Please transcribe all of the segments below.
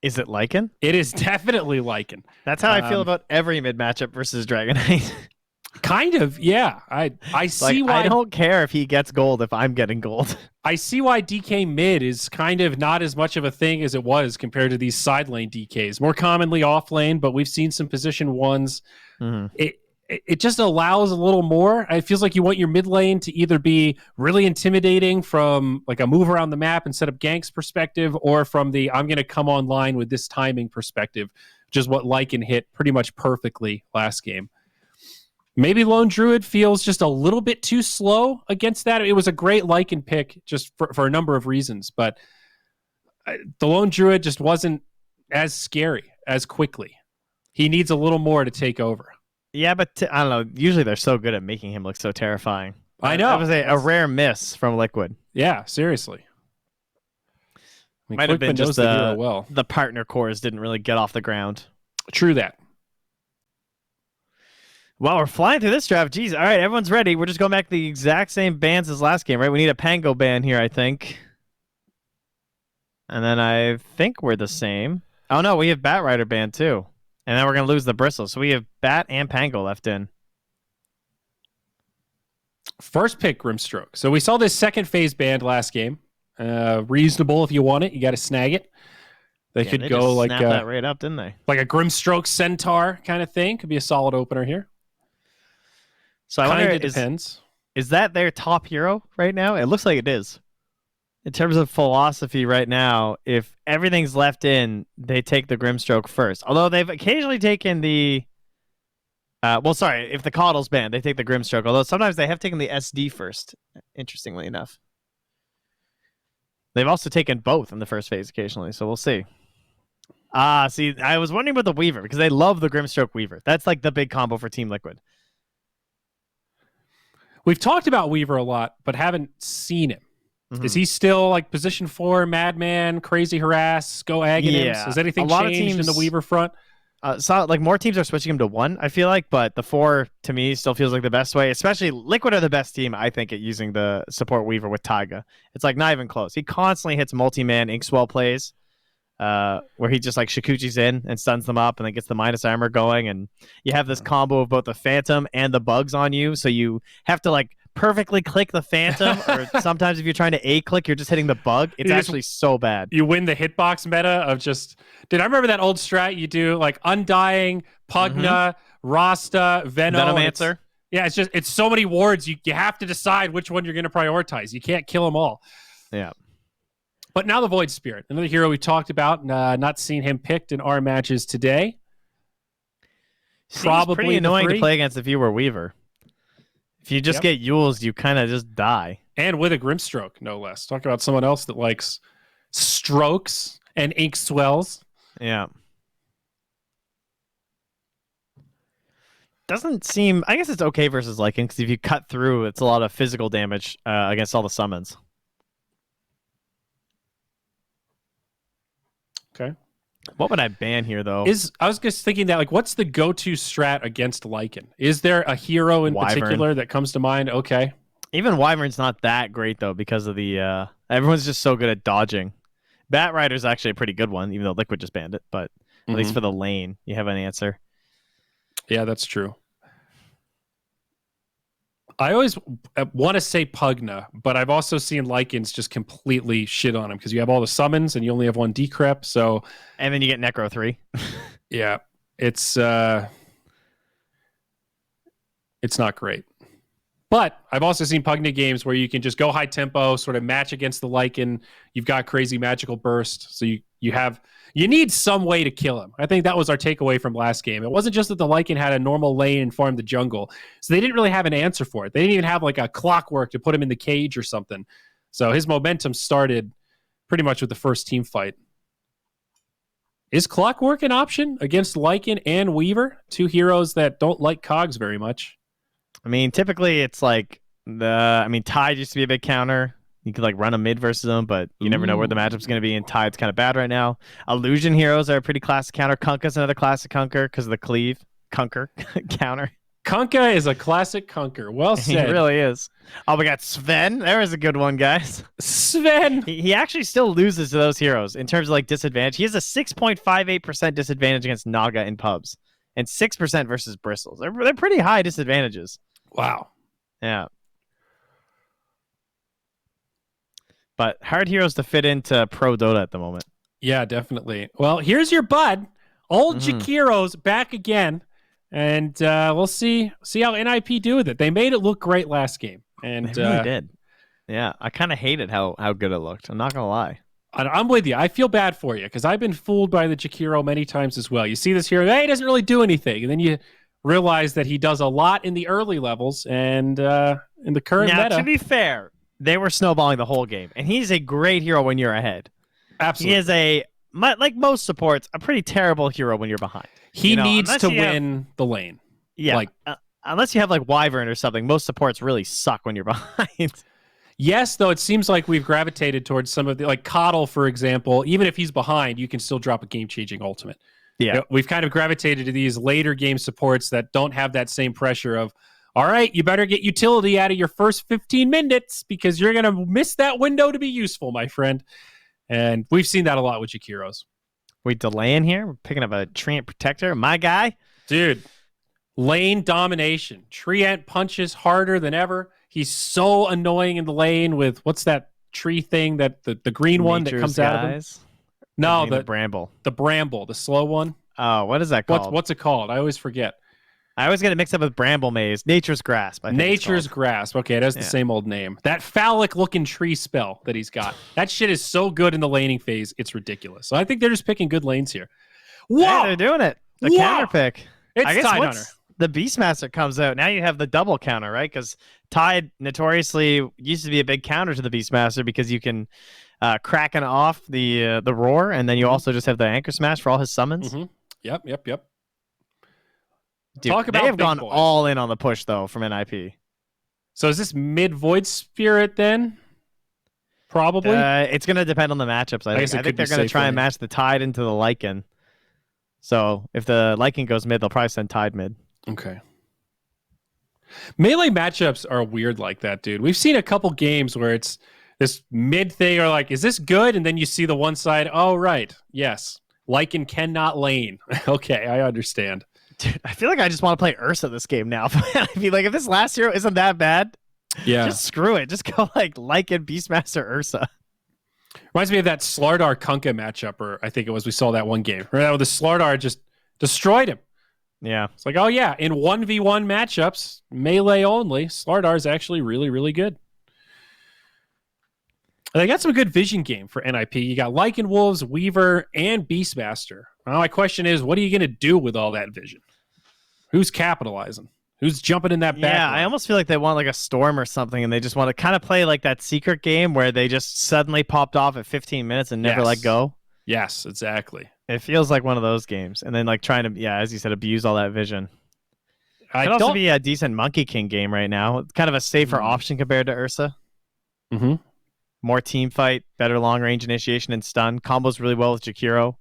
Is it Lycan? It is definitely Lycan. That's how I feel about every mid matchup versus Dragon Knight. Kind of, yeah. I see why. I don't care if he gets gold if I'm getting gold. I see why DK mid is kind of not as much of a thing as it was compared to these side lane DKs. More commonly off lane, but we've seen some position ones. It just allows a little more. It feels like you want your mid lane to either be really intimidating from like a move around the map and set up ganks perspective, or from the I'm going to come online with this timing perspective, which is what Lycan hit pretty much perfectly last game. Maybe Lone Druid feels just a little bit too slow against that. It was a great Lycan pick just for a number of reasons, but the Lone Druid just wasn't as scary as quickly. He needs a little more to take over. Yeah, but I don't know. Usually they're so good at making him look so terrifying. I know. That was a rare miss from Liquid. Yeah, seriously. I mean, Might have been just the hero well. The partner cores didn't really get off the ground. True that. Well, we're flying through this draft. Jeez. All right, everyone's ready. We're just going back to the exact same bans as last game, right? We need a Pango ban here, I think. And then I think we're the same. Oh, no, we have Bat Rider ban, too. And then we're going to lose the Bristle. So we have Bat and Pango left in. First pick, Grimstroke. So we saw this second phase banned last game. Reasonable if you want it. You got to snag it. They could go like that right up, didn't they? Like a Grimstroke Centaur kind of thing. Could be a solid opener here. So I wonder, depends. Is that their top hero right now? It looks like it is. In terms of philosophy right now, if everything's left in, they take the Grimstroke first. Although they've occasionally taken the... if the Coddle's banned, they take the Grimstroke. Although sometimes they have taken the SD first, interestingly enough. They've also taken both in the first phase occasionally, so we'll see. See, I was wondering about the Weaver, because they love the Grimstroke Weaver. That's like the big combo for Team Liquid. We've talked about Weaver a lot, but haven't seen him. Is he still like position 4, Madman, Crazy Harass, Go Aghanim's? Yeah. Has anything changed in the Weaver front? So like more teams are switching him to 1, I feel like, but the 4 to me still feels like the best way. Especially Liquid are the best team, I think, at using the support Weaver with Taiga. It's like not even close. He constantly hits multi-man Inkswell plays, where he just like Shikuchi's in and stuns them up and then gets the minus armor going, and you have this combo of both the Phantom and the bugs on you, so you have to like perfectly click the Phantom, or sometimes if you're trying to A-click, you're just hitting the bug. It's actually so bad. You win the hitbox meta of just... Dude, I remember that old strat you do, like Undying, Pugna, Rasta, Venomancer. Yeah, it's so many wards, you have to decide which one you're going to prioritize. You can't kill them all. Yeah. But now the Void Spirit, another hero we talked about, not seeing him picked in our matches today. Probably pretty annoying to play against if you were Weaver. If you just get Yules, you kind of just die. And with a Grimstroke, no less. Talk about someone else that likes strokes and ink swells. Yeah. Doesn't seem... I guess it's okay versus Lycan, because if you cut through, it's a lot of physical damage against all the summons. Okay. What would I ban here, though? I was just thinking that, like, what's the go-to strat against Lycan? Is there a hero in particular that comes to mind? Okay. Even Wyvern's not that great, though, because of the... everyone's just so good at dodging. Bat Rider's actually a pretty good one, even though Liquid just banned it, but at least for the lane, you have an answer. Yeah, that's true. I always want to say Pugna, but I've also seen Lycans just completely shit on him because you have all the summons and you only have one decrep. So, and then you get Necro 3. Yeah, it's not great. But I've also seen Pugna games where you can just go high tempo, sort of match against the Lycan. You've got crazy magical burst, so you need some way to kill him. I think that was our takeaway from last game. It wasn't just that the Lycan had a normal lane and farmed the jungle, so they didn't really have an answer for it. They didn't even have like a clockwork to put him in the cage or something. So his momentum started pretty much with the first team fight. Is clockwork an option against Lycan and Weaver, two heroes that don't like cogs very much? I mean, typically it's like Tide used to be a big counter. You could like run a mid versus them, but you never know where the matchup's going to be, and Tide's kind of bad right now. Illusion heroes are a pretty classic counter. Kunkka's another classic counter because of the cleave. Kunker counter. Kunkka is a classic Kunker. Well He said. really is. Oh, we got Sven. There is a good one, guys. Sven. He actually still loses to those heroes in terms of like disadvantage. He has a 6.58% disadvantage against Naga in pubs and 6% versus Bristles. They're pretty high disadvantages. Wow. Yeah. But hard heroes to fit into pro Dota at the moment. Yeah, definitely. Well, here's your bud. Old Jakiro's back again. And we'll see how NIP do with it. They made it look great last game. And They really did. Yeah, I kind of hated how good it looked. I'm not going to lie. I'm with you. I feel bad for you because I've been fooled by the Jakiro many times as well. You see this hero, hey, he doesn't really do anything. And then you realize that he does a lot in the early levels and in the current meta. To be fair, they were snowballing the whole game. And he's a great hero when you're ahead. Absolutely. He is like most supports, a pretty terrible hero when you're behind. He needs to win the lane. Yeah. Unless you have like Wyvern or something, most supports really suck when you're behind. Yes, though it seems like we've gravitated towards some of the, like Coddle, for example, even if he's behind, you can still drop a game-changing ultimate. Yeah. You know, we've kind of gravitated to these later game supports that don't have that same pressure of, all right, you better get utility out of your first 15 minutes because you're going to miss that window to be useful, my friend. And we've seen that a lot with Jakiros. We delaying here. We're picking up a Treant Protector. My guy. Dude, lane domination. Treant punches harder than ever. He's so annoying in the lane with, what's that tree thing, that the green one that comes out of him? No, the bramble. The bramble, the slow one. Oh, what is that called? What's it called? I always forget. I always get it mixed up with Bramble Maze. Nature's Grasp. Nature's Grasp. Okay, it has the same old name. That phallic-looking tree spell that he's got. That shit is so good in the laning phase, it's ridiculous. So I think they're just picking good lanes here. Whoa! Yeah, they're doing it. The counter pick. It's I guess Tide once Hunter. the Beastmaster comes out, now you have the double counter, right? Because Tide notoriously used to be a big counter to the Beastmaster because you can Kraken off the roar, and then you also just have the Anchor Smash for all his summons. Mm-hmm. Yep. Dude, Talk about they have big gone boys. all in on the push, though, from NIP. So is this mid Void Spirit then? Probably. It's going to depend on the matchups, I think. I think they're going to try and match the Tide into the Lycan. So if the Lycan goes mid, they'll probably send Tide mid. Okay. Melee matchups are weird like that, dude. We've seen a couple games where it's this mid thing or like, is this good? And then you see the one side, oh, right. Yes. Lycan cannot lane. Okay, I understand. Dude, I feel like I just want to play Ursa this game now. I feel like if this last hero isn't that bad, just screw it. Just go like Lycan Beastmaster Ursa. Reminds me of that Slardar Kunkka matchup, or I think it was we saw that one game. Remember the Slardar just destroyed him. Yeah. It's like, oh yeah, in 1v1 matchups, melee only, Slardar is actually really, really good. And they got some good vision game for NIP. You got Lycan Wolves, Weaver, and Beastmaster. Now my question is, what are you going to do with all that vision? Who's capitalizing? Who's jumping in that back? Yeah, line? I almost feel like they want like a Storm or something, and they just want to kind of play like that secret game where they just suddenly popped off at 15 minutes and never let go. Yes, exactly. It feels like one of those games. And then like trying to, as you said, abuse all that vision. It could also be a decent Monkey King game right now. It's kind of a safer option compared to Ursa. Mm-hmm. More team fight, better long range initiation and stun. Combos really well with Jakiro.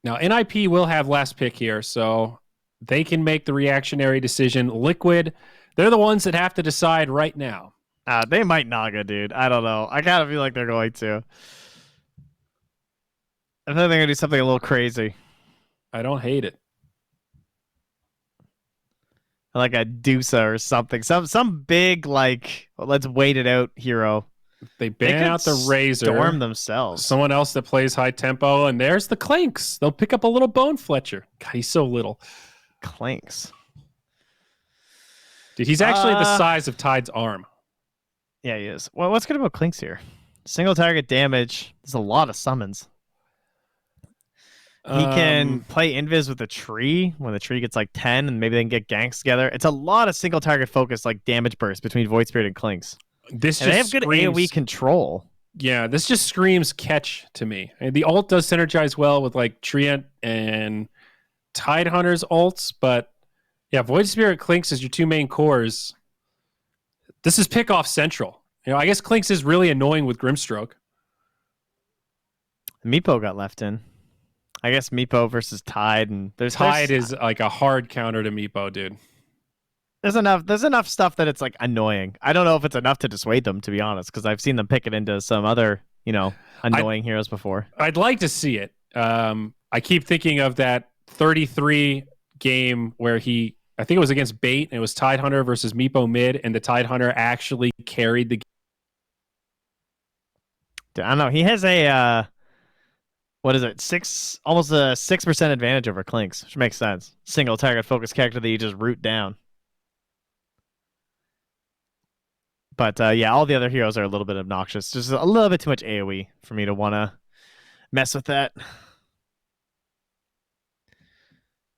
Now, NIP will have last pick here, so they can make the reactionary decision. Liquid, they're the ones that have to decide right now. They might Naga, dude. I don't know. I kind of feel like they're going to. I think they're going to do something a little crazy. I don't hate it. Like a Dusa or something. Some big, like, let's wait it out hero. They ban out the Razor. Storm themselves. Someone else that plays high tempo, and there's the Clanks. They'll pick up a little Bone Fletcher. God, he's so little. Clanks. Dude, he's actually the size of Tide's arm. Yeah, he is. Well, what's good about Clinks here? Single target damage. There's a lot of summons. He can play Invis with a tree when the tree gets like 10, and maybe they can get ganks together. It's a lot of single target focus, like damage burst between Void Spirit and Clinks. They have good AoE control. Yeah, this just screams catch to me. And the ult does synergize well with like Treant and Tide Hunter's ults, but yeah, Void Spirit Clinks is your two main cores. This is pick off central. You know, I guess Clinks is really annoying with Grimstroke. Meepo got left in. I guess Meepo versus Tide, and Tide is like a hard counter to Meepo, dude. There's enough stuff that it's like annoying. I don't know if it's enough to dissuade them, to be honest, because I've seen them pick it into some other, annoying heroes before. I'd like to see it. I keep thinking of that 33 game where I think it was against Bait, and it was Tidehunter versus Meepo mid, and the Tidehunter actually carried the game. I don't know. He has a what is it? Almost a 6% advantage over Clinks, which makes sense. Single target focused character that you just root down. But yeah, all the other heroes are a little bit obnoxious. Just a little bit too much AoE for me to want to mess with that.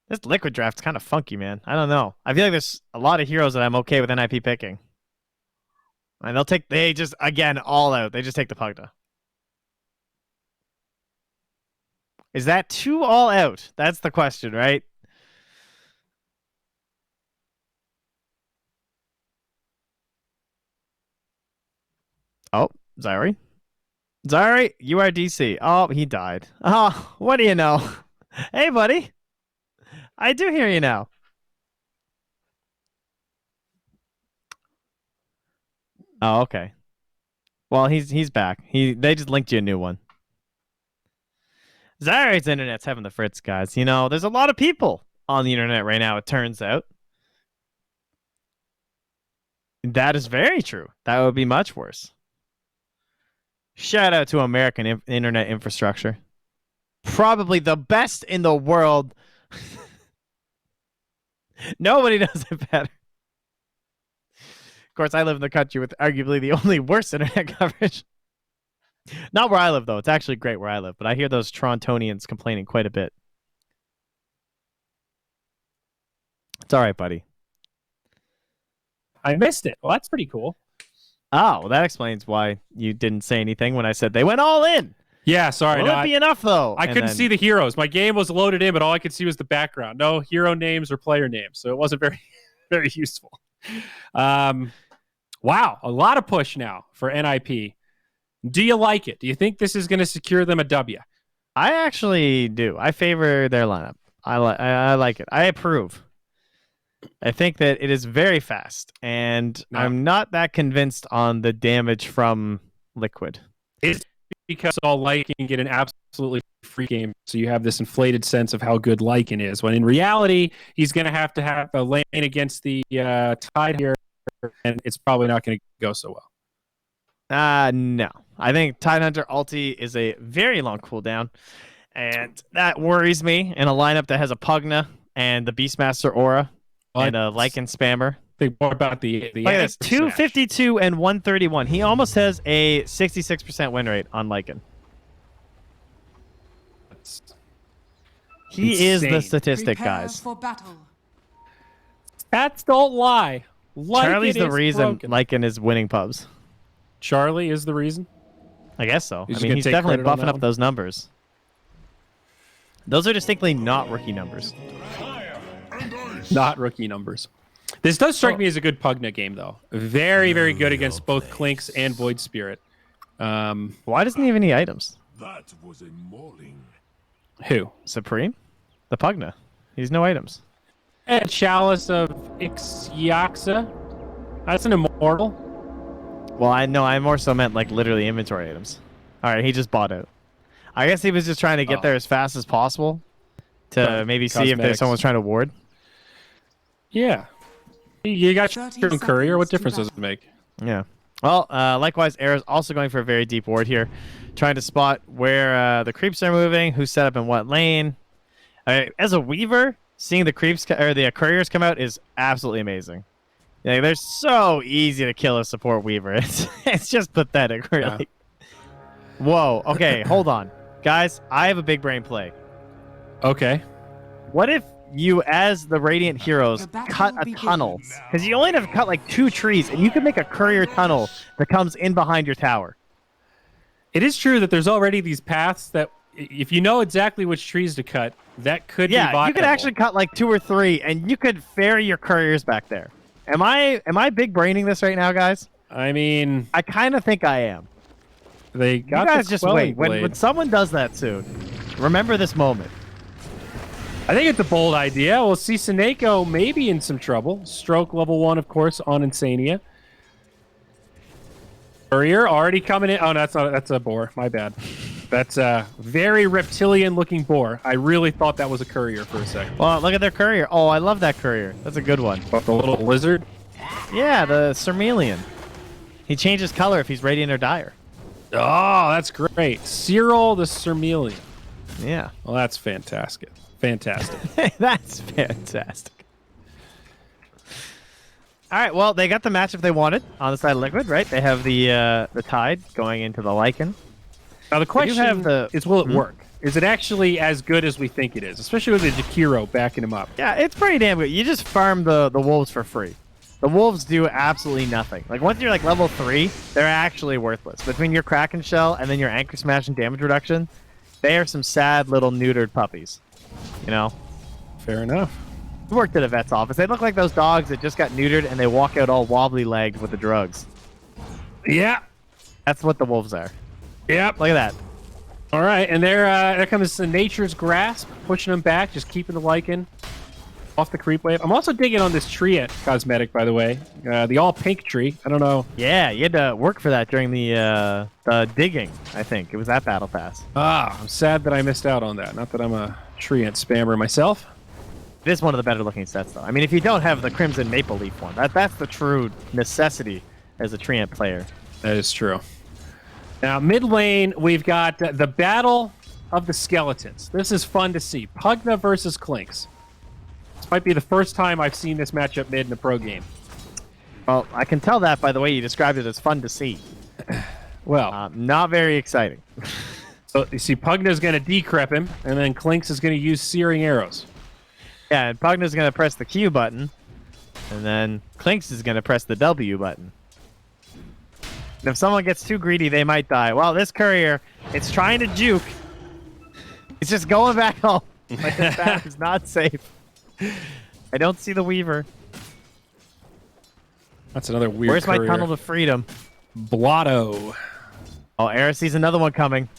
This liquid draft's kind of funky, man. I don't know. I feel like there's a lot of heroes that I'm okay with NIP picking. And they just, again, all out. They just take the Pugna. Is that too all out? That's the question, right? Oh, Zyri. Zyri, you are DC. Oh, he died. Oh, what do you know? Hey, buddy. I do hear you now. Oh, okay. Well, he's back. They just linked you a new one. Zyri's internet's having the fritz, guys. There's a lot of people on the internet right now, it turns out. That is very true. That would be much worse. Shout out to American internet infrastructure. Probably the best in the world. Nobody does it better. Of course, I live in the country with arguably the only worst internet coverage. Not where I live, though. It's actually great where I live, but I hear those Torontonians complaining quite a bit. It's all right, buddy. I missed it. Well, that's pretty cool. Oh, well, that explains why you didn't say anything when I said they went all in. Yeah, sorry. Will it be enough, though? I couldn't see the heroes. My game was loaded in, but all I could see was the background. No hero names or player names, so it wasn't very, very useful. Wow, a lot of push now for NIP. Do you like it? Do you think this is going to secure them a W? I actually do. I favor their lineup. I like it. I approve. I think that it is very fast, and I'm not that convinced on the damage from Liquid. It's because all Lycan get an absolutely free game, so you have this inflated sense of how good Lycan is, when in reality, he's going to have a lane against the Tide here, and it's probably not going to go so well. No. I think Tidehunter ulti is a very long cooldown, and that worries me in a lineup that has a Pugna and the Beastmaster Aura and a Lycan Spammer. Think more about the Look at this, 252 and 131. He almost has a 66% win rate on Lycan. He is the statistic, guys. For battle. Stats don't lie. Charlie's the reason Lycan is winning pubs. Charlie is the reason? I guess so. He's definitely buffing up those numbers. Those are distinctly not rookie numbers. Not rookie numbers. This does strike me as a good Pugna game, though. Very, very good against both Clinks and Void Spirit. Why doesn't he have any items? That was a mauling. Who? Supreme? The Pugna. He's no items. And Chalice of Ixiaxa. That's an immortal. Well, I more so meant like literally inventory items. All right, he just bought out. I guess he was just trying to get there as fast as possible to maybe see if someone's trying to ward. Yeah. You got your own courier. What difference does it make? Yeah. Well, likewise, Era's also going for a very deep ward here, trying to spot where the creeps are moving, who's set up in what lane. As a Weaver, seeing the creeps or the couriers come out is absolutely amazing. Yeah, they're so easy to kill a support Weaver. It's just pathetic, really. Yeah. Whoa. Okay, hold on. Guys, I have a big brain play. Okay. What if you, as the Radiant heroes, cut a tunnel? Because you only have to cut like 2 trees, and you could make a courier tunnel that comes in behind your tower. It is true that there's already these paths that, if you know exactly which trees to cut, that could be viable. You could actually cut like 2 or 3, and you could ferry your couriers back there. Am I big braining this right now, guys? I mean, I kind of think I am. They got you guys just wait. When someone does that soon, remember this moment. I think it's a bold idea. We'll see Seneko maybe in some trouble. Stroke level 1, of course, on Insania. Courier already coming in. Oh, no, that's a boar. My bad. That's a very reptilian-looking boar. I really thought that was a courier for a second. Well, look at their courier. Oh, I love that courier. That's a good one. The little lizard? Yeah, the Cermelian. He changes color if he's radiant or dire. Oh, that's great. Cyril the Cermelian. Yeah. Well, that's fantastic. Fantastic. That's fantastic. All right, well, they got the matchup they wanted on the side of Liquid, right? They have the Tide going into the Lycan. Now, the question is, will it Hmm? work? Is it actually as good as we think it is? Especially with the Jakiro backing him up. Yeah, it's pretty damn good. You just farm the Wolves for free. The Wolves do absolutely nothing. Like, once you're, like, level 3, they're actually worthless. Between your Kraken Shell and then your Anchor Smash and damage reduction, they are some sad little neutered puppies. You know? Fair enough. We worked at a vet's office. They look like those dogs that just got neutered and they walk out all wobbly-legged with the drugs. Yeah. That's what the Wolves are. Yep. Look at that. All right, and there comes the Nature's Grasp, pushing them back, just keeping the Lycan off the creep wave. I'm also digging on this tree cosmetic, by the way. The all-pink tree. I don't know. Yeah, you had to work for that during the digging, I think. It was that battle pass. Ah, I'm sad that I missed out on that. Not that I'm a treant spammer myself. It is one of the better looking sets, though. I mean, if you don't have the Crimson Maple Leaf one, that's the true necessity as a treant player. That is true. Now, mid lane, we've got the Battle of the Skeletons. This is fun to see. Pugna versus Clinks. This might be the first time I've seen this matchup mid in a pro game. Well, I can tell that by the way you described it as fun to see. Well, not very exciting. so you see Pugna's going to decrep him, and then Clinks is going to use Searing Arrows. Yeah, and Pugna's going to press the Q button, and then Clinks is going to press the W button. And if someone gets too greedy, they might die. Well, this courier, it's trying to juke. It's just going back home. Like, this path is not safe. I don't see the Weaver. That's another weird Where's courier. my tunnel to freedom? Blotto. Oh, Eris sees another one coming.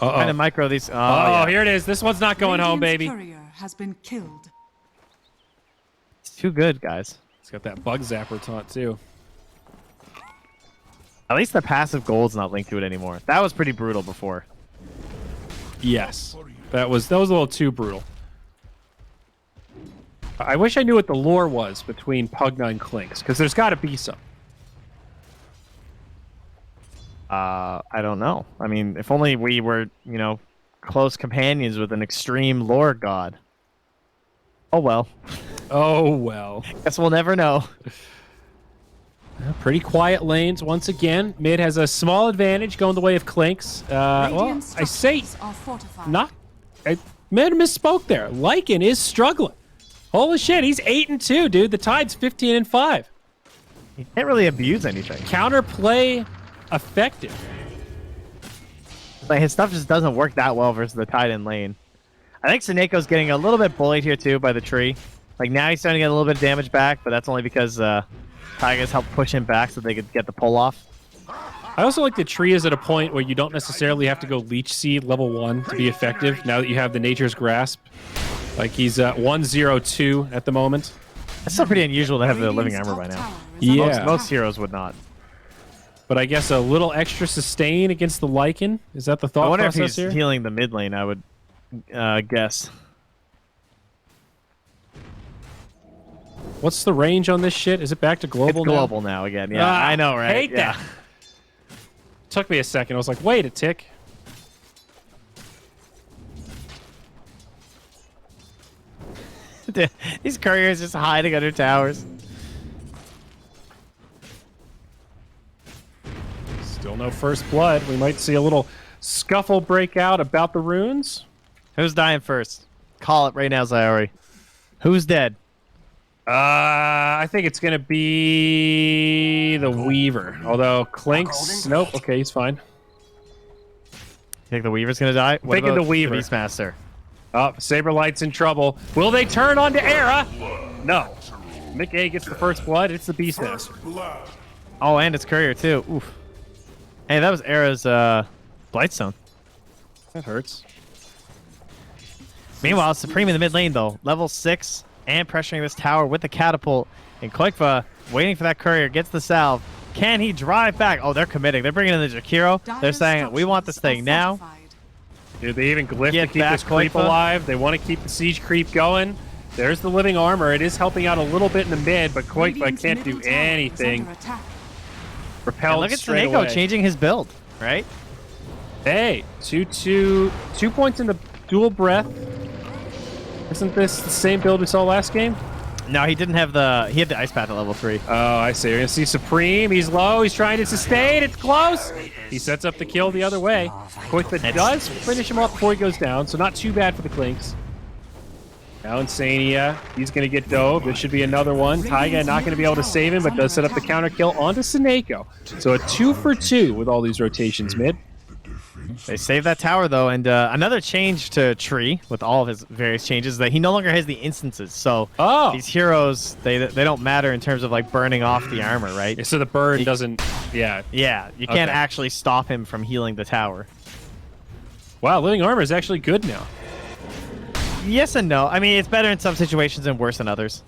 Uh-oh. Trying to micro these. Oh, Oh, yeah. here it is. This one's not going home, baby. Courier has been killed. It's too good, guys. It's got that bug zapper taunt, too. At least the passive gold's not linked to it anymore. That was pretty brutal before. Yes. That was a little too brutal. I wish I knew what the lore was between Pugna and Clinks, because there's got to be some. I don't know. I mean, if only we were, you know, close companions with an extreme lore god. Oh, well. Oh, well. Guess we'll never know. Pretty quiet lanes once again. Mid has a small advantage going the way of Clinks. Well, I say not. Mid misspoke there. Lycan is struggling. Holy shit, he's 8-2, dude. The Tide's 15-5. You can't really abuse anything. Counterplay effective. Like, his stuff just doesn't work that well versus the Tide in lane. I think Seneco's getting a little bit bullied here, too, by the tree. Like, now he's starting to get a little bit of damage back, but that's only because Tigers helped push him back so they could get the pull off. I also like the tree is at a point where you don't necessarily have to go Leech Seed level 1 to be effective, now that you have the Nature's Grasp. Like, he's 1-0-2 at the moment. It's still pretty unusual to have the Living Armor by now. Yeah. Most heroes would not. But I guess a little extra sustain against the Lycan? Is that the thought I wonder if process he's here? healing the mid lane, I would guess. What's the range on this shit? Is it back to global It's global now again. Yeah, I know, right? Hate that. Took me a second. I was like, wait a tick. These couriers just hiding under towers. Still no first blood. We might see a little scuffle break out about the runes. Who's dying first? Call it right now, Zyori. Who's dead? I think it's going to be the Weaver. Although Clinks... Nope. Okay, he's fine. You think the Weaver's gonna die? What Thinking about the Weaver. Beastmaster. Oh, Saberlight's in trouble. Will they turn on to Era? No. Mick A gets the first blood. It's the Beastmaster. Oh, and it's courier too. Oof. Hey, that was Era's Blightstone. That hurts. Meanwhile, Supreme in the mid lane, though. Level 6 and pressuring this tower with the catapult. And Koikva waiting for that courier. Gets the salve. Can he drive back? Oh, they're committing. They're bringing in the Jakiro. They're saying, we want this thing now. Dude, they even glyph to Get keep back, this creep Koikva. alive. They want to keep the siege creep going. There's the living armor. It is helping out a little bit in the mid, but Koikva can't do anything. Repelled And look at straight Seneko away. changing his build, right? Hey, 2 points in the dual breath. Isn't this the same build we saw last game? No, he didn't have the... He had the Ice Path at level 3. Oh, I see. You're going to see Supreme. He's low. He's trying to sustain. It's close. He sets up the kill the other way. Koikva does finish him off before he goes down, so not too bad for the Clinks. Now Insania, he's going to get dove. This should be another one. Taiga not going to be able to save him, but does set up the counter kill onto Seneko. So a 2 for 2 with all these rotations mid. They saved that tower, though, and another change to Tree with all of his various changes is that he no longer has the instances. So these heroes, they don't matter in terms of like burning off the armor, right? So the burn doesn't, yeah. Yeah, you can't actually stop him from healing the tower. Wow, living armor is actually good now. Yes and no. I mean, it's better in some situations and worse in others.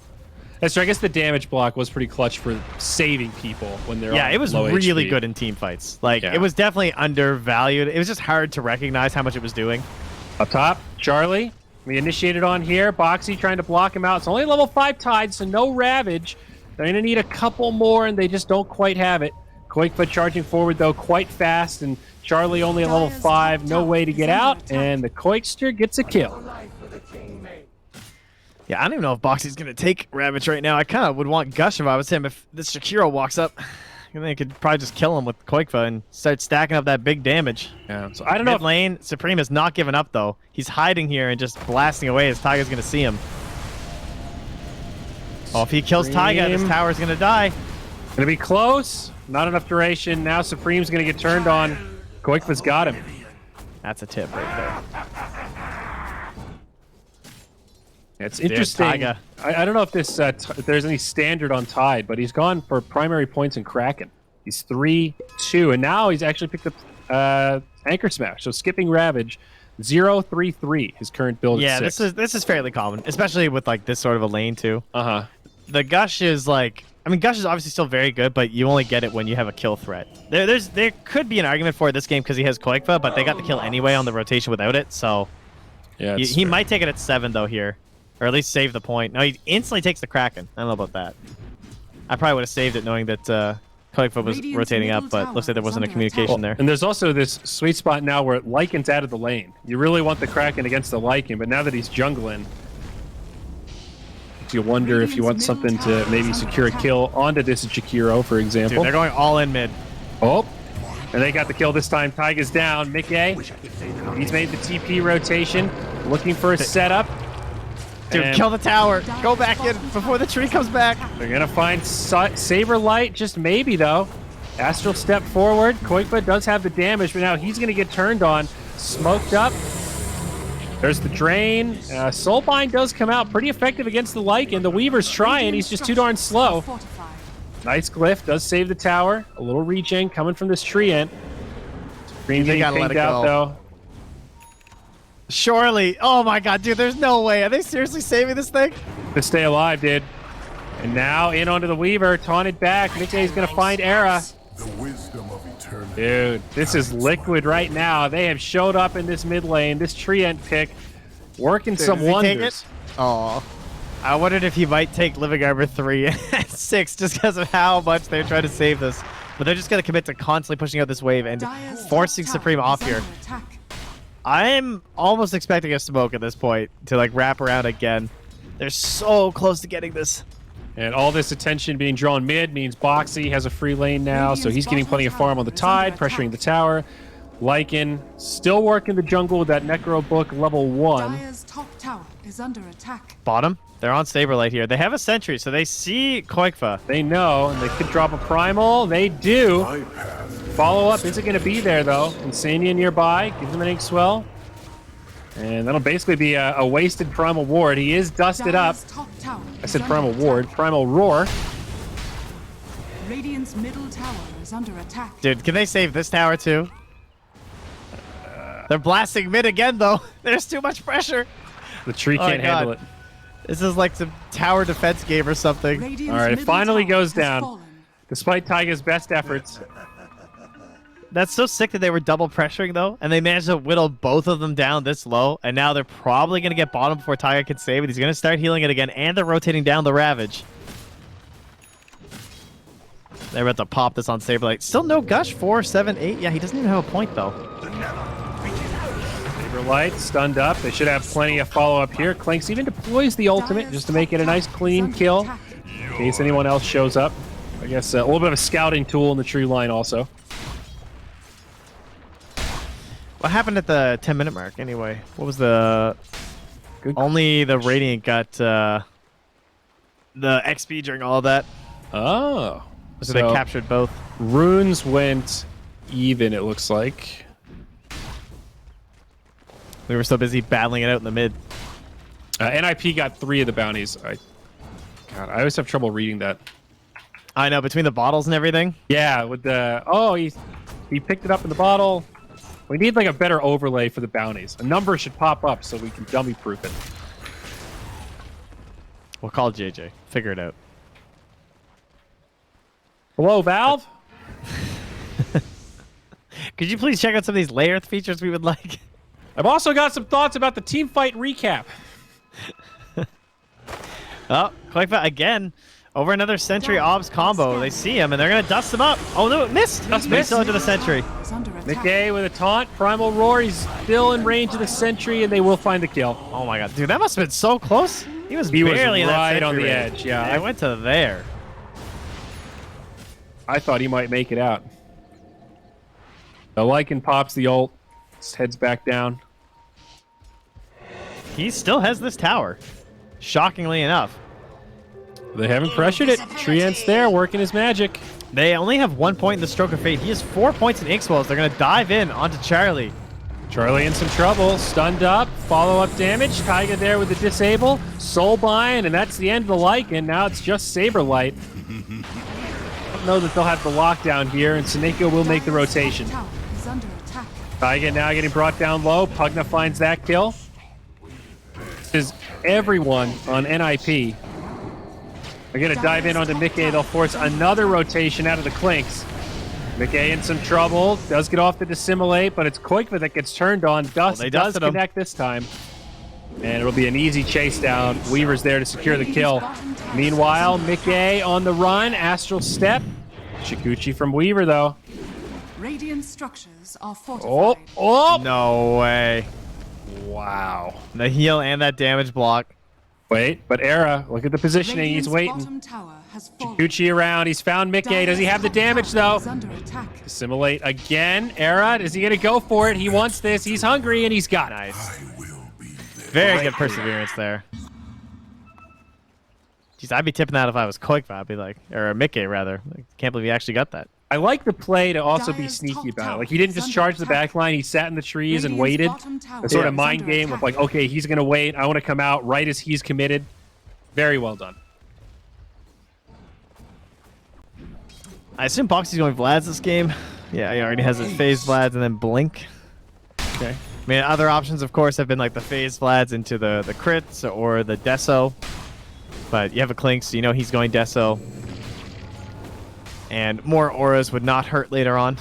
That's true. I guess the damage block was pretty clutch for saving people when they're Yeah, on it was low really HP. good in team fights. Like, it was definitely undervalued. It was just hard to recognize how much it was doing. Up top, Charlie. We initiated on here. Boxy trying to block him out. It's only level 5 Tide, so no Ravage. They're going to need a couple more, and they just don't quite have it. Koikva charging forward, though, quite fast, and Charlie only at level 5. No way to get out, and the Koikster gets a kill. Yeah, I don't even know if Boxy's going to take Ravage right now. I kind of would want Gush if I was him. If this Shakiro walks up, they could probably just kill him with Koikva and start stacking up that big damage. Yeah, so I don't know. Mid lane, Supreme has not given up, though. He's hiding here and just blasting away as Taiga's going to see him. Oh, if he kills Taiga, this tower's going to die. Gonna be close. Not enough duration. Now Supreme's gonna get turned on. Koikva's got him. That's a tip right there. It's interesting. Taiga. I don't know if this if there's any standard on Tide, but he's gone for primary points in Kraken. He's 3-2, and now he's actually picked up Anchor Smash. So skipping Ravage, 0-3-3. His current build. Yeah, at 6. this is fairly common, especially with like this sort of a lane too. The Gush is like, I mean, Gush is obviously still very good, but you only get it when you have a kill threat. There could be an argument for this game because he has Koikva, but they got the kill anyway on the rotation without it, so yeah, he might take it at 7 though here, or at least save the point. No, he instantly takes the Kraken. I don't know about that. I probably would have saved it knowing that Koikva was rotating up, but looks like there wasn't a communication there. And there's also this sweet spot now where Lycan's out of the lane. You really want the Kraken against the Lycan, but now that he's jungling, you wonder if you want something to maybe secure a kill onto this Jakiro, for example. Dude, they're going all in mid. Oh, and they got the kill this time. Taiga's down. Mickey, he's made the TP rotation, looking for a setup. Dude, And kill the tower. Go back in before the tree comes back. they're going to find Saber Light, just maybe, though. Astral step forward. Koikva does have the damage, but now he's going to get turned on. Smoked up. There's the drain. Soulbind does come out pretty effective against the Lycan. The Weaver's trying. He's just too darn slow. Nice glyph. Does save the tower. A little regen coming from this Treant. Green They getting gotta let pinged it out, go. though. Surely. Oh my god, dude, there's no way. Are they seriously saving this thing? To stay alive, dude. And now in onto the Weaver. Taunted back. Mickey's going to find Era. The wisdom of eternity. Dude, this is liquid right now. They have showed up in this mid lane. This Treant pick working some Does he take wonders. it? Oh. I wondered if he might take Living Armor 3 at 6 just because of how much they're trying to save this. But they're just going to commit to constantly pushing out this wave and forcing Supreme off here. I'm almost expecting a smoke at this point to like wrap around again. They're so close to getting this. And all this attention being drawn mid means Boxy has a free lane now, so he's getting plenty of farm on the Tide, pressuring the tower. Lycan still working the jungle with that Necro Book level 1. Dire's top tower is under attack. Bottom. They're on Saberlight here. They have a sentry, so they see Koikva. They know, and they could drop a Primal. They do. My path. Follow up isn't going to be there, though. Insania nearby. Gives him an Ink Swell. And that'll basically be a wasted Primal Ward. He is dusted up. Dire's top tower I is said under Primal attack. Ward. Primal Roar. Radiant's middle tower is under attack. Dude, can they save this tower too? They're blasting mid again, though. There's too much pressure. The tree can't handle it. This is like some tower defense game or something. Radiant's All right, it middle finally tower goes has down. fallen. Despite Taiga's best efforts. That's so sick that they were double pressuring, though, and they managed to whittle both of them down this low, and now they're probably going to get bottom before Taiga can save it. He's going to start healing it again, and they're rotating down the Ravage. They're about to pop this on Saberlight. Still no Gush, 4, 7, 8. Yeah, he doesn't even have a point, though. Saberlight stunned up. They should have plenty of follow-up here. Clinks even deploys the ultimate just to make it a nice clean kill in case anyone else shows up. I guess a little bit of a scouting tool in the tree line also. What happened at the 10-minute mark, anyway? What was the... Good. Only the Radiant got the XP during all of that. Oh. So they captured both. Runes went even, it looks like. We were so busy battling it out in the mid. NIP got 3 of the bounties. God, I always have trouble reading that. I know, between the bottles and everything. Yeah, with the... Oh, he picked it up in the bottle. We need like a better overlay for the bounties. A number should pop up so we can dummy proof it. We'll call JJ. Figure it out. Hello, Valve? Could you please check out some of these layer features we would like? I've also got some thoughts about the team fight recap. Oh, Quickfire again. Over another Sentry Obs combo. They see him, and they're going to dust him up. Oh, no, it missed. Just They missed. still into the Sentry. Is under attack. McKay with a taunt. Primal Roar. He's still in range of the Sentry, and they will find the kill. Oh, my God. Dude, that must have been so close. He was He was barely in that right Sentry on the range. edge, yeah. I went to there. I thought he might make it out. The Lycan pops the ult. Just heads back down. He still has this tower. Shockingly enough. They haven't pressured it. Treant's there, working his magic. They only have 1 point in the Stroke of Fate. He has 4 points in Inkswells. They're going to dive in onto Charlie. Charlie in some trouble. Stunned up. Follow-up damage. Taiga there with the disable. Soulbind, and that's the end of the Lycan. Now it's just Saberlight. I don't know that they'll have the lockdown here, and Seneko will make the rotation. Tower is under attack. Taiga now getting brought down low. Pugna finds that kill. This is everyone on NIP. They're going to dive in onto Mickey. They'll force another rotation out of the Clinks. Mickey in some trouble. Does get off the Dissimulate, but it's Koikva that gets turned on. Dust they does dusted him. connect this time. And it'll be an easy chase down. Weaver's there to secure the kill. Meanwhile, Mickey on the run. Astral Step. Shikuchi from Weaver, though. Radiant structures are fortified. Oh, oh! No way. Wow. The heal and that damage block. Wait, but Era, look at the positioning. He's Radiant's waiting. bottom tower has fallen. Shikuchi around. He's found Mickey. Does he have the damage, though? Is under attack. Assimilate again. Era, is he going to go for it? He wants this. He's hungry, and he's got it. Nice. Very good perseverance there. Jeez, I'd be tipping that if I was Koikva. I'd be like, or Mickey, rather. I can't believe he actually got that. I like the play to also be Dire's sneaky top about it. tower Like, he didn't just is charge under the attack. back line. He sat in the trees and Radiant's waited. bottom tower A sort of is mind under game of attack. like, okay, he's going to wait. I want to come out right as he's committed. Very well done. I assume Boxy's going Vlad's this game. Yeah, he already has his phase Vlad's and then Blink. Okay. I mean, other options, of course, have been like the phase Vlad's into the crits or the Deso. But you have a Clink, so you know he's going Deso. And more auras would not hurt later on.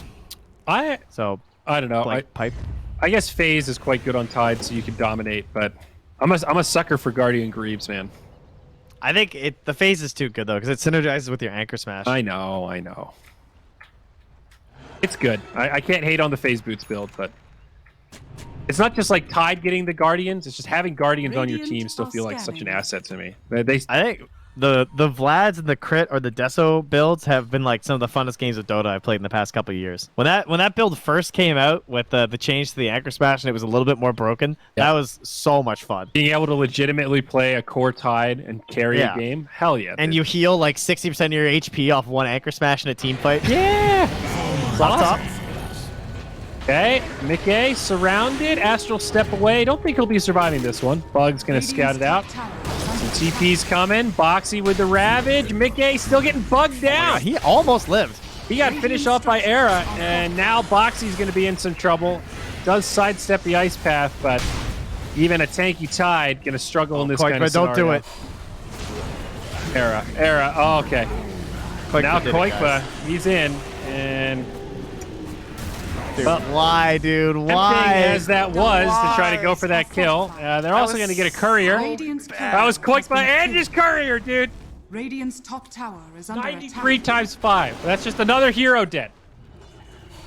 So, I don't know. Blink, Pipe. I guess Phase is quite good on Tide, so you can dominate, but I'm a sucker for Guardian Greaves, man. I think the phase is too good, though, because it synergizes with your Anchor Smash. I know. It's good. I can't hate on the Phase Boots build, but it's not just like Tide getting the Guardians. It's just having Guardians on your Radiant team still are feel like such an scanning. asset to me. I think the Vlad's and the crit or the Deso builds have been like some of the funnest games of Dota I've played in the past couple of years. When that build first came out with the change to the Anchor Smash and it was a little bit more broken, Yeah. that was so much fun. Being able to legitimately play a core Tide and carry Yeah. a game, hell yeah. And dude. you heal like 60% of your HP off one Anchor Smash in a team fight. Yeah! Up top. Okay, Mickey surrounded. Astral Step away. Don't think he'll be surviving this one. Bug's going to scout it out. Radiant's top tower is under Some TP's coming. Boxy with the Ravage. Mickey still getting bugged down. He almost lived. He got finished off by Era, and now Boxy's going to be in some trouble. Does sidestep the ice path, but Even a tanky Tide gonna struggle in this kind of don't scenario. do it. Era. Oh, okay. Now did it, Koikba, guys. he's in, and Dude, well, why, dude? Why? tempting as that was to try to go for that kill. They're also going to get a courier. Radiant's That was courier has Koikba been and killed. his courier, dude. Radiant's top tower is under 93 attack. times 5. That's just another hero dead.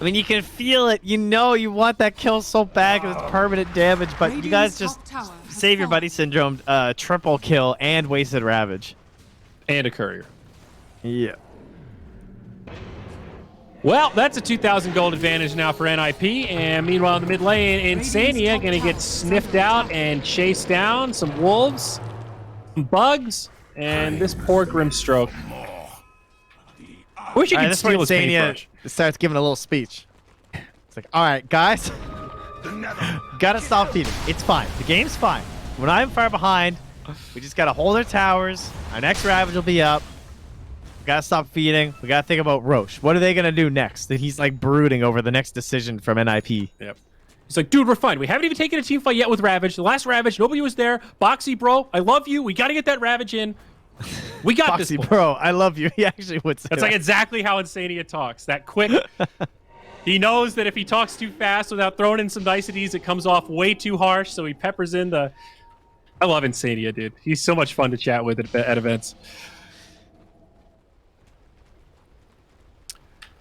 I mean, you can feel it. You know you want that kill so bad because it's permanent damage, but you guys Radiant's just top tower has save your fallen. buddy syndrome, triple kill, and wasted Ravage. And a courier. Yeah. Well, that's a 2,000 gold advantage now for NIP. And meanwhile, in the mid lane, Insania going to get sniffed out and chased down. Some wolves, some bugs, and this poor Grimstroke. I wish you could This steal his Insania paintbrush. starts giving a little speech. It's like, all right, guys, gotta stop feeding. It's fine. The game's fine. We're not even far behind. We just gotta hold our towers. Our next Ravage will be up. We gotta stop feeding. We gotta think about Roche. What are they gonna do next? That he's like brooding over the next decision from NIP. Yep. He's like, dude, we're fine. We haven't even taken a team fight yet with Ravage. The last Ravage, nobody was there. Boxy, bro, I love you. We got to get that Ravage in. We got this. Foxy, boy. bro, I love you. He actually would say That's that. like exactly how Insania talks. That quick. He knows that if he talks too fast without throwing in some niceties, it comes off way too harsh. So he peppers in the. I love Insania, dude. He's so much fun to chat with at events.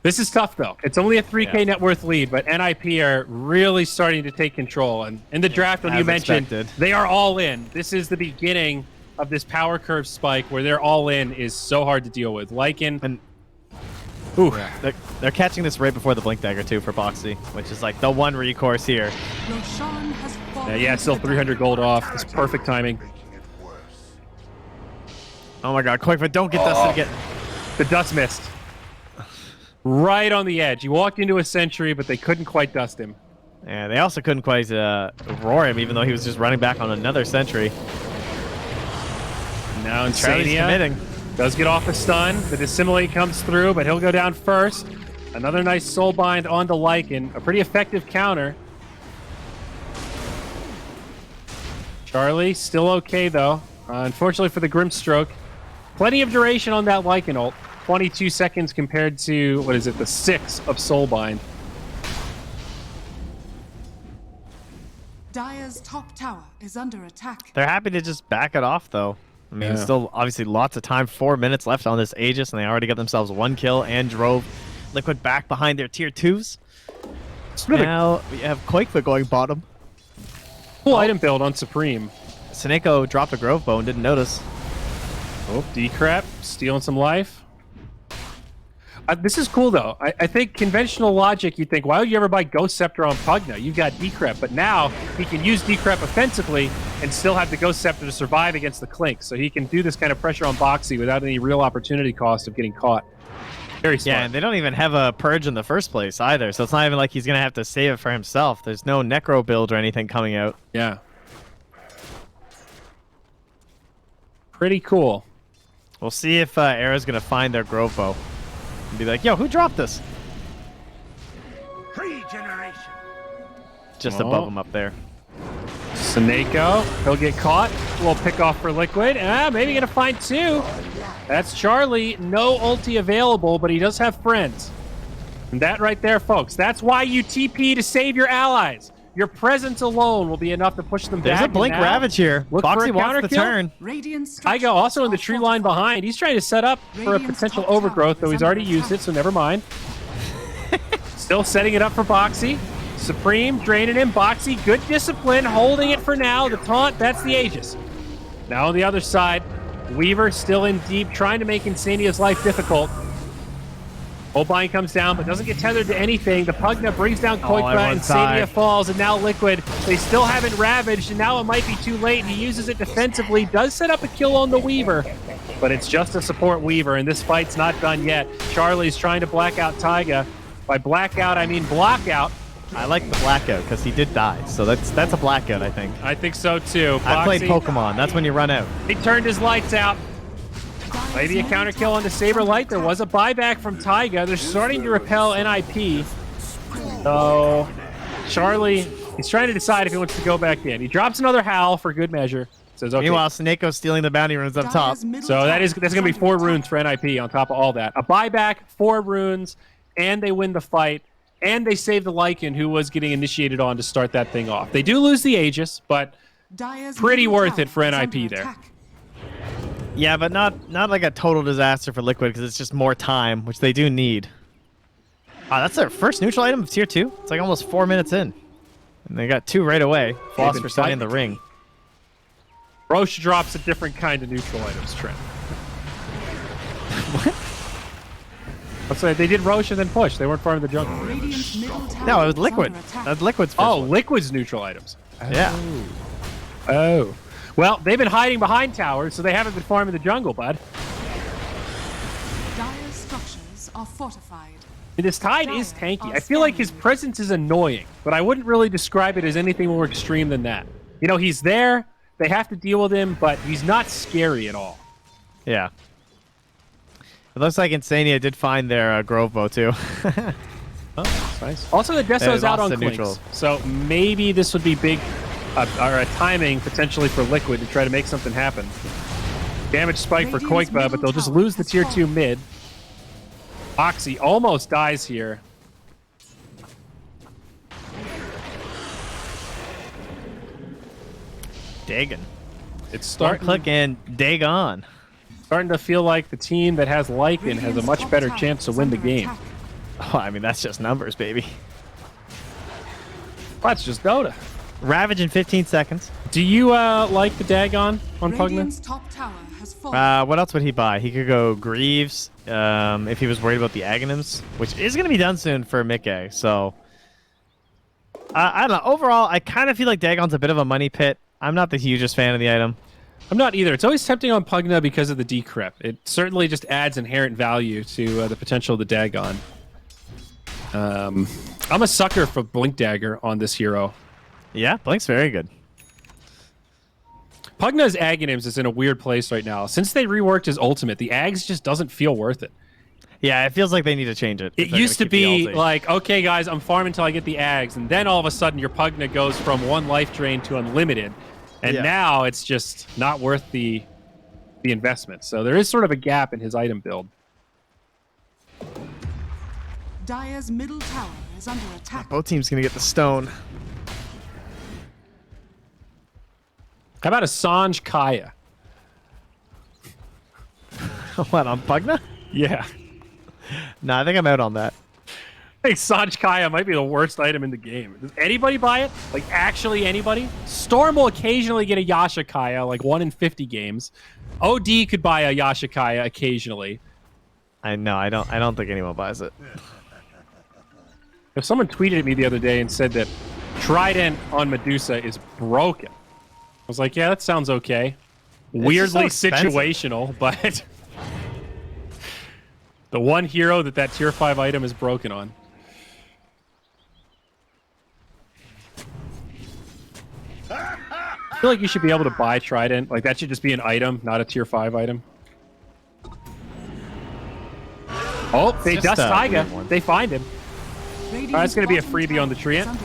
This is tough, though. It's only a 3K net worth lead, but NIP are really starting to take control. And in the draft, when As you mentioned, expected. they are all in. This is the beginning of this power curve spike where they're all in is so hard to deal with. Lycan, And ooh, they're catching this right before the Blink Dagger, too, for Boxy, which is like the one recourse here. Roshan has fallen yeah, to still the 300 gold off. It's perfect timing. Oh my god, quick, but don't get dusted again. The dust missed. Right on the edge. He walked into a sentry, but they couldn't quite dust him. Yeah, they also couldn't quite roar him, even though he was just running back on another sentry. Now Charlie's Insania committing. does get off a stun. The Dissimilate comes through, but he'll go down first. Another nice Soulbind onto Lycan. A pretty effective counter. Charlie, still okay, though. Unfortunately for the Grimstroke. Plenty of duration on that Lycan ult. 22 seconds compared to, what is it, the 6 of Soulbind. Dire's top tower is under attack. They're happy to just back it off, though. I mean, Yeah. still obviously lots of time. 4 minutes left on this Aegis, and they already got themselves 1 kill and drove Liquid back behind their tier 2s. Really Now we have Quakefoot going bottom. cool item build on Supreme. Sineko dropped a Grove Bow and didn't notice. Oh, Decrep stealing some life. This is cool, though. I think conventional logic, you'd think, why would you ever buy Ghost Scepter on Pugna? You've got Decrep, but now he can use Decrep offensively and still have the Ghost Scepter to survive against the Clink. So he can do this kind of pressure on Boxy without any real opportunity cost of getting caught. Very smart. Yeah, and they don't even have a Purge in the first place either, so it's not even like he's going to have to save it for himself. There's no Necro build or anything coming out. Yeah. Pretty cool. We'll see if Era's going to find their Grove Bow and be like, yo, who dropped this? Regeneration. Just Oh. above him up there. Sineko, he'll get caught. We'll pick off for Liquid. Maybe gonna find 2. That's Charlie. No ulti available, but he does have friends. And that right there, folks, that's why you TP to save your allies. Your presence alone will be enough to push them There's back. a Blink and now, Ravage here. look for a Boxy wants counter the kill. turn. Radiant Taiga also in the structures tree are line fortified. behind. He's trying to set up for a Radiant's potential top tower overgrowth, though is he's already under used it, attack. so never mind. Still setting it up for Boxy. Supreme draining him. Boxy, good discipline, holding it for now. The taunt, that's the Aegis. Now on the other side, Weaver still in deep, trying to make Insania's life difficult. Oldbind comes down, but doesn't get tethered to anything. The Pugna brings down Koikba, everyone's Insania died. falls, and now Liquid. They still haven't ravaged, and now it might be too late. He uses it defensively, does set up a kill on the Weaver, but it's just a support Weaver, and this fight's not done yet. Charlie's trying to black out Taiga. By blackout, I mean blockout. I like the blackout because he did die, so that's a blackout, I think. I think so too. I played Boxy, Pokemon. That's when you run out. he turned his lights out. Maybe a counter kill on the Saberlight. There was a buyback from Taiga. They're starting to repel NIP. So Charlie He's trying to decide if he wants to go back in. He drops another howl for good measure. Says, okay. Meanwhile, Snakeo's stealing the bounty runes up top. So that's going to be 4 runes for NIP on top of all that. A buyback, 4 runes, and they win the fight. And they save the Lycan, who was getting initiated on to start that thing off. They do lose the Aegis, but pretty worth it for NIP there. Yeah, but not like a total disaster for Liquid, because it's just more time, which they do need. That's their first neutral item of tier 2. It's like almost 4 minutes in. And they got 2 right away. Philosopher Stone in the ring. Roche drops a different kind of neutral items, Trent. What? Let's say they did Roche and then push. They weren't farming the jungle. No, it was Liquid. That's Liquid's first one. Liquid's neutral items. Yeah. Oh. Well, they've been hiding behind towers, so they haven't been farming the jungle, bud. Dire structures are fortified. This Tide is tanky. I feel like his presence is annoying, but I wouldn't really describe it as anything more extreme than that. You know, he's there. They have to deal with him, but he's not scary at all. Yeah. It looks like Insania did find their Grove Bow, too. Oh, nice. Also, the Deso's out on Clinks, so maybe this would be big, or a timing potentially for Liquid to try to make something happen. Damage spike for Koikba, but they'll just lose the tier 2 mid. Oxy almost dies here. Dagon. It's starting. Click and Dagon. Starting to feel like the team that has Lycan has a much better chance to win the game. Oh, I mean, that's just numbers, baby. That's just Dota. Ravage in 15 seconds. Do you like the Dagon on Pugna? What else would he buy? He could go Greaves if he was worried about the Aghanims, which is going to be done soon for Mickey. So, I don't know. Overall, I kind of feel like Dagon's a bit of a money pit. I'm not the hugest fan of the item. I'm not either. It's always tempting on Pugna because of the decrypt. It certainly just adds inherent value to the potential of the Dagon. I'm a sucker for Blink Dagger on this hero. Yeah, Blink's very good. Pugna's Aghanims is in a weird place right now. Since they reworked his ultimate, the Ags just doesn't feel worth it. Yeah, it feels like they need to change it. It used to be like, okay, guys, I'm farming until I get the Ags, and then all of a sudden your Pugna goes from 1 life drain to unlimited, and now it's just not worth the investment. So there is sort of a gap in his item build. Dire's middle tower is under attack. Both teams gonna get the stone. How about a Sanj Kaya? What, on Pugna? Yeah. No, I think I'm out on that. I think Sanj Kaya might be the worst item in the game. Does anybody buy it? Like, actually anybody? Storm will occasionally get a Yasha Kaya, like 1 in 50 games. OD could buy a Yasha Kaya occasionally. I know, I don't think anyone buys it. If someone tweeted at me the other day and said that Trident on Medusa is broken, I was like, yeah, that sounds okay. Weirdly so situational, but the one hero that tier 5 item is broken on. I feel like you should be able to buy Trident. Like, that should just be an item, not a tier 5 item. Oh, they dust Taiga. They find him. That's going to be a freebie on the Treant.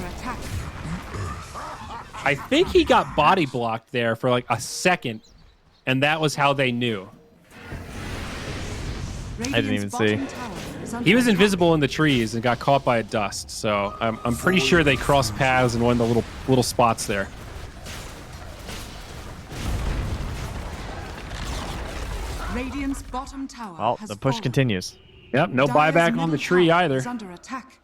I think he got body blocked there for like a second, and that was how they knew. I didn't even see. He was invisible in the trees and got caught by a dust, so I'm pretty sure they crossed paths in one of the little spots there. Radiant's bottom tower Well, has the push fallen. continues. Yep, no buyback on the tree either. Is under attack.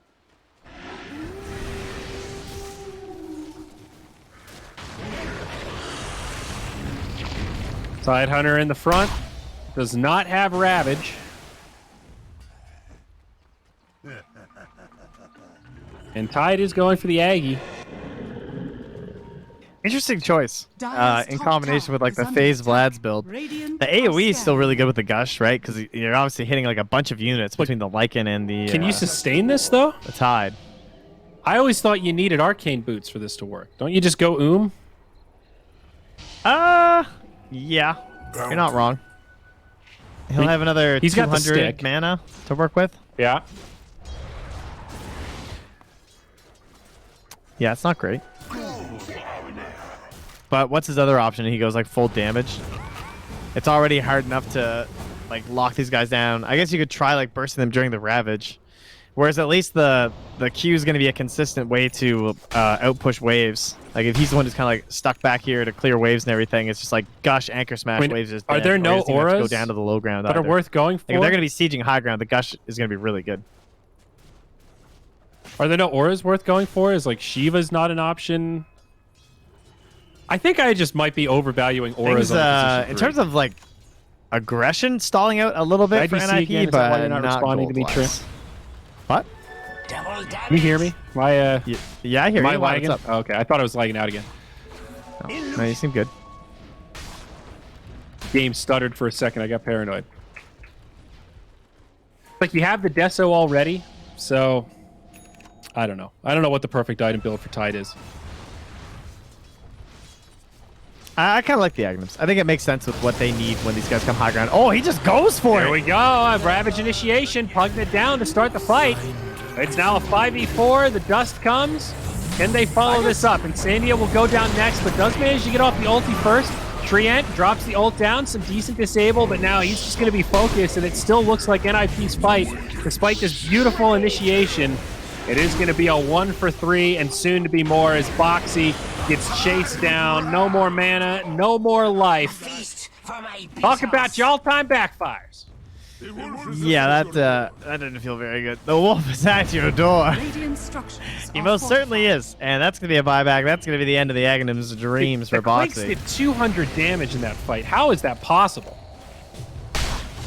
Tide Hunter in the front. Does not have Ravage. And Tide is going for the Aggie. Interesting choice in combination with like the FaZe Vlad's build. The AoE is still really good with the Gush, right? Because you're obviously hitting like a bunch of units between the Lycan and the Can you sustain this, though? The Tide. I always thought you needed Arcane Boots for this to work. Don't you just go Yeah. You're not wrong. He'll have another He's got the 200 stick. mana to work with. Yeah. Yeah, it's not great. But what's his other option? He goes like full damage. It's already hard enough to like lock these guys down. I guess you could try like bursting them during the Ravage. Whereas at least the Q is going to be a consistent way to outpush waves. Like if he's the one who's kind of like stuck back here to clear waves and everything, it's just like gush, anchor smash, waves just are dead. there no Or he doesn't even have to auras go down to the low ground that are either. worth going for? Like if they're going to be sieging high ground, the gush is going to be really good. Are there no auras worth going for? Is like Shiva's not an option? I think I just might be overvaluing auras. Things, in terms of like aggression, stalling out a little bit for IDC NIP, again, is that why but you're not not responding to me, gold-wise. What? Can you hear me? My Yeah, I hear am you. I Why, lagging? what's up? Oh, okay, I thought I was lagging out again. No, you seem good. Game stuttered for a second. I got paranoid. Like you have the Deso already, so I don't know. I don't know what the perfect item build for Tide is. I kind of like the Agnums. I think it makes sense with what they need when these guys come high ground. Oh, he just goes for There it. we go. Ravage initiation, pugging it down to start the fight. It's now a 5v4. The dust comes. Can they follow this up? Insandia will go down next, but does manage to get off the ulti first. Trient drops the ult down, some decent disable, but now he's just going to be focused, and it still looks like NIP's fight, despite this beautiful initiation. It is going to be a 1 for 3, and soon to be more as Boxy gets chased down. No more mana, no more life. Talk about your all-time backfires. Yeah, that didn't feel very good. The wolf is at your door. Radiant structures He are most certainly fortified. is, and that's going to be a buyback. That's going to be the end of the Agnum's dreams for The Clinks Boxy. did 200 damage in that fight. How is that possible?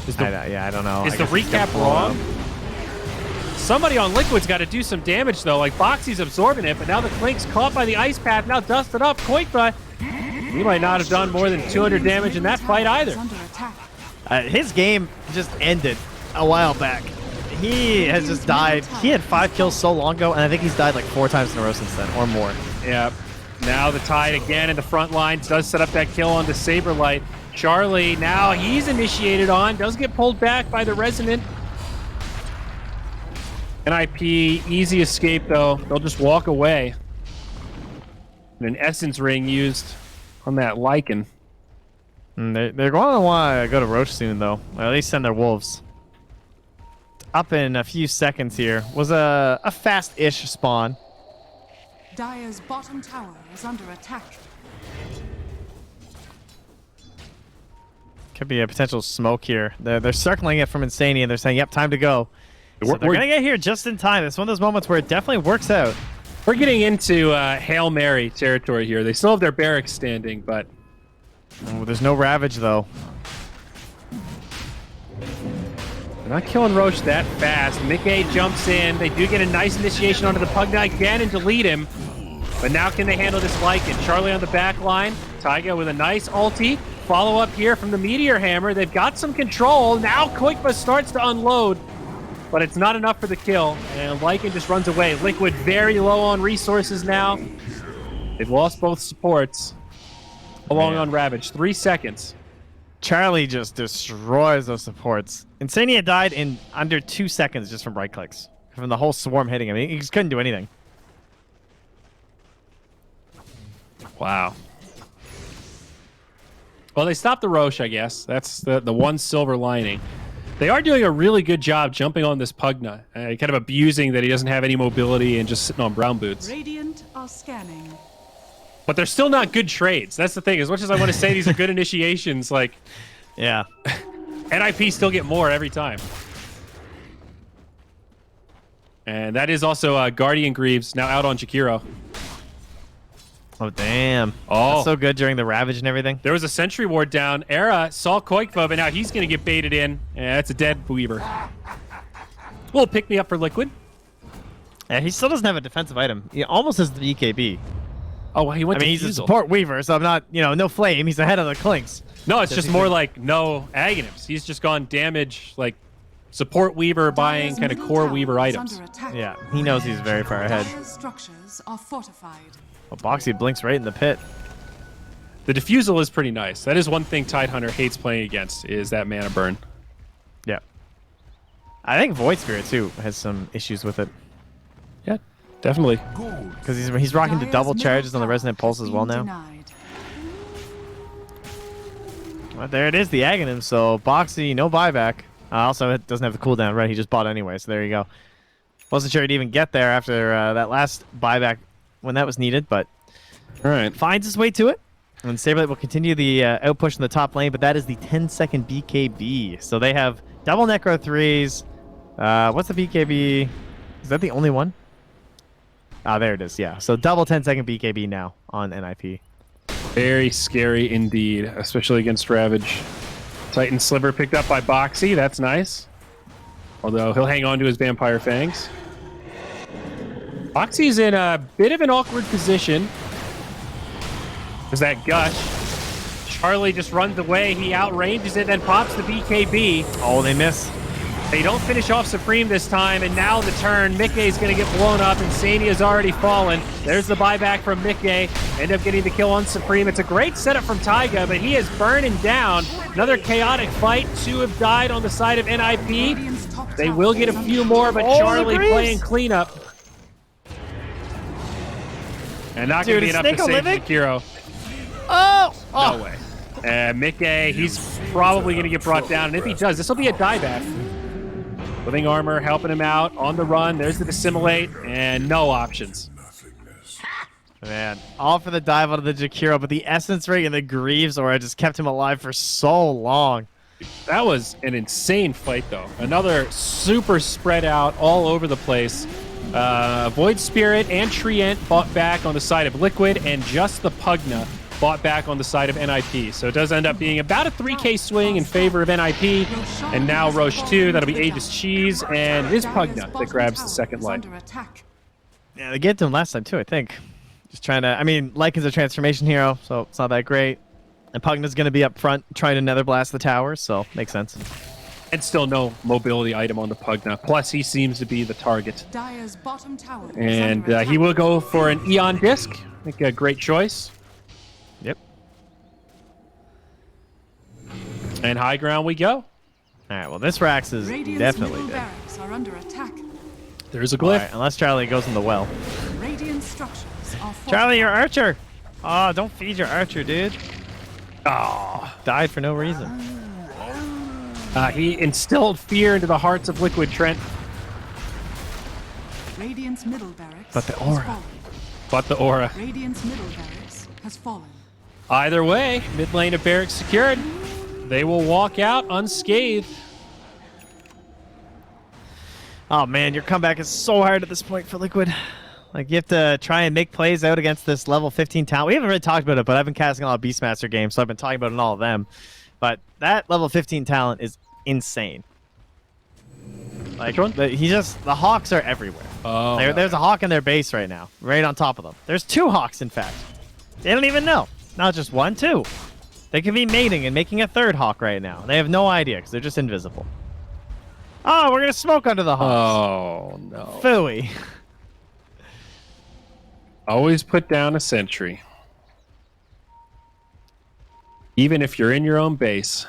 Is the, I don't know. is I the guess it's recap gonna wrong? blow up. Somebody on Liquid's got to do some damage, though. Like, Boxy's absorbing it, but now the Clink's caught by the Ice Path, now dusted up. Koikba, he might not have done more than 200 damage in that fight either. Under attack. His game just ended a while back. He has just died. He had 5 kills so long ago, and I think he's died like 4 times in a row since then, or more. Yeah. Now the Tide again in the front line does set up that kill onto Saberlight. Charlie, now he's initiated on, does get pulled back by the Resonant. NIP, easy escape though. They'll just walk away. And an Essence Ring used on that Lycan. They're going to want to go to Roche soon, though. Or at least send their wolves. Up in a few seconds here. Was a fast-ish spawn. Dire's bottom tower is under attack. Could be a potential smoke here. They're circling it from Insania, and they're saying, yep, time to go. So they're going to get here just in time. It's one of those moments where it definitely works out. We're getting into Hail Mary territory here. They still have their barracks standing, but... Oh, there's no Ravage, though. They're not killing Roche that fast. Mickey jumps in. They do get a nice initiation onto the Pugna again and delete him. But now can they handle this Lycan? Charlie on the back line. Taiga with a nice ulti. Follow up here from the Meteor Hammer. They've got some control. Now Koikba starts to unload. But it's not enough for the kill. And Lycan just runs away. Liquid very low on resources now. They've lost both supports. Along on Ravage. 3 seconds. Charlie just destroys those supports. Insania died in under 2 seconds just from right clicks. From the whole swarm hitting him. He just couldn't do anything. Wow. Well, they stopped the Roche, I guess. That's the one silver lining. They are doing a really good job jumping on this Pugna. Kind of abusing that he doesn't have any mobility and just sitting on brown boots. Radiant are scanning. But they're still not good trades. That's the thing. As much as I want to say these are good initiations, like... Yeah. NIP still get more every time. And that is also Guardian Greaves now out on Jakiro. Oh, damn. Oh. That's so good during the Ravage and everything. There was a Sentry Ward down. Era saw Koikva, but now he's going to get baited in. Yeah, that's a dead Weaver. Little pick-me-up for Liquid. Yeah, he still doesn't have a defensive item. He almost has the BKB. Oh, well, he went I mean, to he's a Fusel. support Weaver, so I'm not, no flame. He's ahead of the Clinks. No, it's just more like no Aghanims. He's just gone damage, like support Weaver buying Dire's kind of middle core tower Weaver is items. under attack. Yeah, he knows he's very far ahead. Dire's structures are fortified. Well, Boxy blinks right in the pit. The Diffusal is pretty nice. That is one thing Tidehunter hates playing against, is that mana burn. Yeah. I think Void Spirit, too, has some issues with it. Yeah, definitely. Because he's rocking the Dire's double middle charges on the tower Resonant Pulse has as well been now. denied. Well, there it is, the Aghanim. So Boxy, no buyback. Also, it doesn't have the cooldown, right? He just bought anyway, so there you go. Wasn't sure he'd even get there after that last buyback when that was needed, but All right. finds his way to it. And Saberlight will continue the outpush in the top lane, but that is the 10-second BKB. So they have double Necro 3s. What's the BKB? Is that the only one? Ah, there it is, yeah. So double 10-second BKB now on NIP. Very scary indeed, especially against Ravage. Titan Sliver picked up by Boxy. That's nice. Although he'll hang on to his Vampire Fangs. Boxy's in a bit of an awkward position. There's that gush. Charlie just runs away. He outranges it, then pops the BKB. Oh, they miss. They don't finish off Supreme this time, and now the turn. Mickey's going to get blown up, and Sania's already fallen. There's the buyback from Mickey. End up getting the kill on Supreme. It's a great setup from Taiga, but he is burning down. Another chaotic fight. 2 have died on the side of NIP. They will get a few more, but Charlie playing cleanup. And not going to be enough to save Shakiro. Oh! No way. Mickey, he's probably going to get brought down, and if he does, this will be a dieback. Living Armor helping him out on the run. There's the Dissimulate, and no options. Man, all for the dive onto the Jakiro, but the Essence Ring and the Greaves Aura just kept him alive for so long. That was an insane fight, though. Another super spread out all over the place. Void Spirit and Trient fought back on the side of Liquid, and just the Pugna fought back on the side of NIP. So it does end up being about a 3k swing in favor of NIP. And now Roche 2, that'll be Aegis Cheese, and it is Pugna that grabs the second light. Yeah, they get to him last time, too, I think. Just trying to... I mean, Lycan's a transformation hero, so it's not that great. And Pugna's going to be up front trying to Nether Blast the towers, so makes sense. And still no mobility item on the Pugna. Plus, he seems to be the target. And he will go for an Eon Disc. I think a great choice. Yep. And high ground we go. All right, well, this Rax is definitely dead. Are under attack. There's a glyph. Right, unless Charlie goes in the well. Radiant structures are Charlie, your archer! Oh, don't feed your archer, dude. Oh. Died for no reason. He instilled fear into the hearts of Liquid Trent. Radiant's middle barracks. But the aura. But the aura. Radiant's middle barracks has fallen. Either way, mid lane of barracks secured. They will walk out unscathed. Oh, man, your comeback is so hard at this point for Liquid. Like, you have to try and make plays out against this level 15 talent. We haven't really talked about it, but I've been casting a lot of Beastmaster games, so I've been talking about it in all of them. But that level 15 talent is insane. Like, the Hawks are everywhere. Oh, there's a Hawk in their base right now, right on top of them. There's 2 Hawks, in fact. They don't even know. Not just 1, 2. They could be mating and making a 3rd Hawk right now. They have no idea because they're just invisible. Oh, we're going to smoke under the Hawks. Oh, no. Phooey. Always put down a sentry. Even if you're in your own base.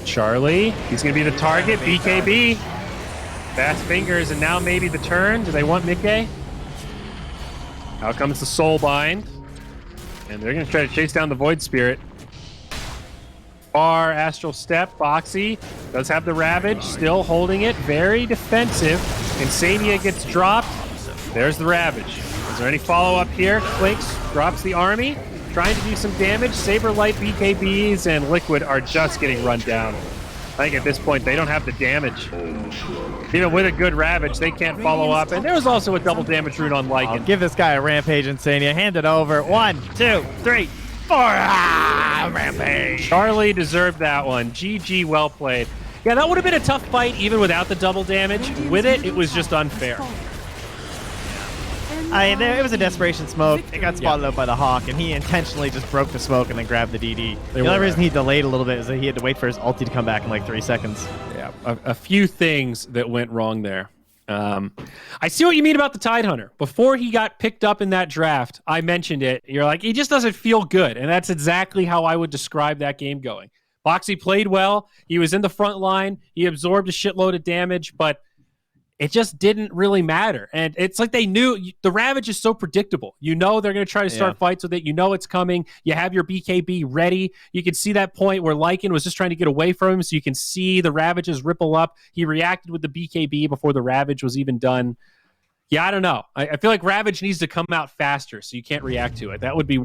Charlie, he's going to be the target. BKB. Fast fingers, and now maybe the turn. Do they want Mickey? Out comes the Soul Bind. And they're going to try to chase down the Void Spirit. Far Astral Step. Boxy does have the Ravage, still holding it. Very defensive. Insania gets dropped. There's the Ravage. Is there any follow-up here? Clinks drops the army, trying to do some damage. Saberlight, BKBs, and Liquid are just getting run down. I think at this point, they don't have the damage. Even with a good Ravage, they can't follow up. And there was also a double damage rune on Lycan. I'll give this guy a Rampage, Insania. Hand it over. 1, 2, 3, 4. Ah, Rampage. Charlie deserved that one. GG, well played. Yeah, that would have been a tough fight even without the double damage. With it, it was just unfair. It was a desperation smoke. It got spotted out by the Hawk, and he intentionally just broke the smoke and then grabbed the DD. The only reason he delayed a little bit is that he had to wait for his ulti to come back in like 3 seconds. Yeah, a few things that went wrong there. I see what you mean about the Tidehunter. Before he got picked up in that draft, I mentioned it. You're like, he just doesn't feel good, and that's exactly how I would describe that game going. Boxy played well. He was in the front line. He absorbed a shitload of damage, but it just didn't really matter. And it's like they knew the Ravage is so predictable. You know they're going to try to start fights with it. You know it's coming. You have your BKB ready. You can see that point where Lycan was just trying to get away from him, so you can see the Ravages ripple up. He reacted with the BKB before the Ravage was even done. Yeah, I don't know. I feel like Ravage needs to come out faster, so you can't react to it. That would be